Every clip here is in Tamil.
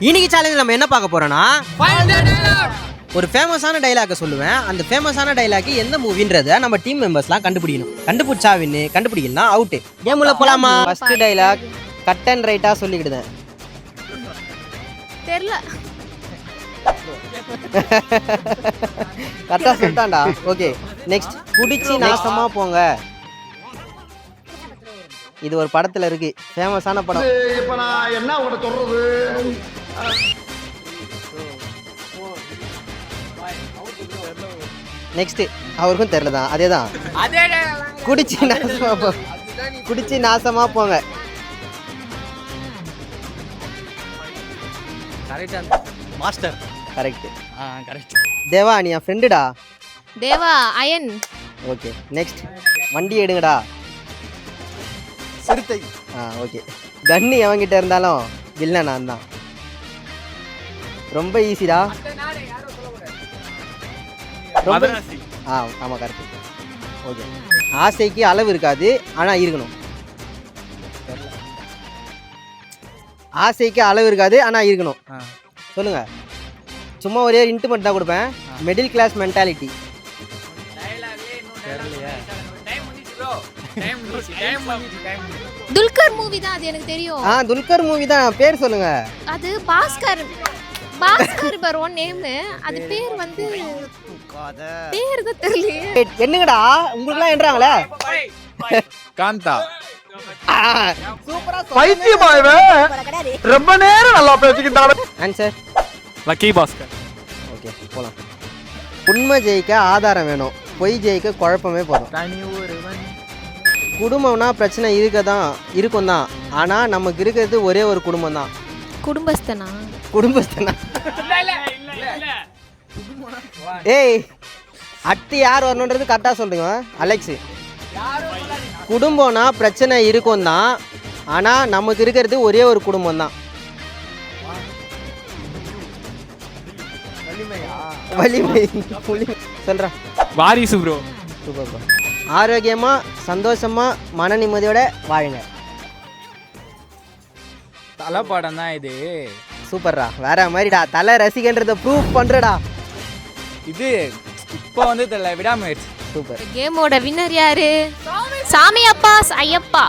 இன்னைக்கு சேலஞ்ச் நம்ம என்ன பார்க்க போறோம்னா ஒரு ஃபேமஸான டைலாக சொல்லுவேன். அந்த ஃபேமஸான டைலாக் எந்த மூவின்றத நம்ம டீம் மெம்பர்ஸ்லாம் கண்டுபிடிக்கணும். கண்டுபிடிச்சா வின்னு, கண்டுபிடிக்கலனா அவுட். கேம் உள்ள போலாமா? ஃபர்ஸ்ட் டைலாக் கட் அண்ட் ரைட்டா சொல்லிக்கிடுதேன். தெரியல. கரெக்டா சொல்லிட்டான்டா. ஓகே நெக்ஸ்ட் குடிச்சி நாசமா போங்க. இது ஒரு படத்துல இருக்கு, ஃபேமஸான படம். இப்ப நான் என்ன உங்கள்கிட்ட சொல்றது? நெக்ஸ்ட் அவருக்கும் தெரியலதான், அதேதான். குடிச்சி நாசமா போங்க, குடிச்சி நாசமா போங்க. Master correct. கரெக்ட். தேவா நீ என் ஃப்ரெண்டுடா. தேவா அயன். ஓகே நெக்ஸ்ட் வண்டி எடுங்கடா. சிறுத்தை. ஓகே கன்னு எவங்கிட்ட இருந்தாலும் இல்லை நான் தான். ரொம்ப ஈஸிடா. ரொம்ப ஆமாம் கரெக்ட். ஓகே ஆசைக்கு அளவு இருக்காது ஆனால் இருக்கணும். ஆசைக்கு அளவு இருக்காது ஆனால் இருக்கணும். சொல்லுங்க. சும்மா ஒரே இன்டிமெண்ட் தான் கொடுப்பேன். Middle class mentality. Dulquer movie தான் அது, எனக்கு தெரியும். துல்கர் மூவி தான். பேர் சொல்லுங்க. அது பாஸ்கர். Bhaskar boron name. அது பேர் வந்து பேர் தான் தெரியல. என்னங்கடா உங்களுக்குலாம் என்றாங்களே? காந்தா. சூப்பரா பைத்தியமா இவன். ரொம்ப நேரம் நல்லா பேசிக்கிட்டான். ஆன்சர் லக்கி பாஸ்கர். ஓகே போலாம். உண்மை ஜெயிக்க ஆதாரம் வேணும், பொய் ஜெயிக்க குழப்பமே போதும். குடும்பம்னா பிரச்சனை இருக்கும் தான், ஆனால் நமக்கு இருக்கிறது ஒரே ஒரு குடும்பம் தான். குடும்பஸ்தனா? குடும்பஸ்தனா? ஏய் அடுத்து யார் வரணுன்றது கரெக்டாக சொல்லுங்க அலெக்ஸ். குடும்பம்னா பிரச்சனை இருக்கும் தான், ஆனால் நமக்கு இருக்கிறது ஒரே ஒரு குடும்பம் தான். வலிமை சொல்கிறேன். வாரிசு ப்ரோ. Super bro. ஆரோக்கியமாக சந்தோஷமாக மன நிம்மதியோட வாழுங்க. தலை படம் தான் இது. சூப்பர்ரா, வேற மாதிரிடா. தலை ரசிகன்றதை ப்ரூவ் பண்ணுறடா. இது இப்போ வந்து தெரியல, விடாமுயற்சி. சூப்பர். கேமோட வின்னர் யாரு? சாமி அப்பா ஐயப்பா.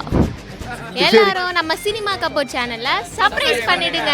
எல்லாரும் நம்ம சினிமா கபோர்ட் சேனல்ல சப்ஸ்கிரைப் பண்ணிடுங்க.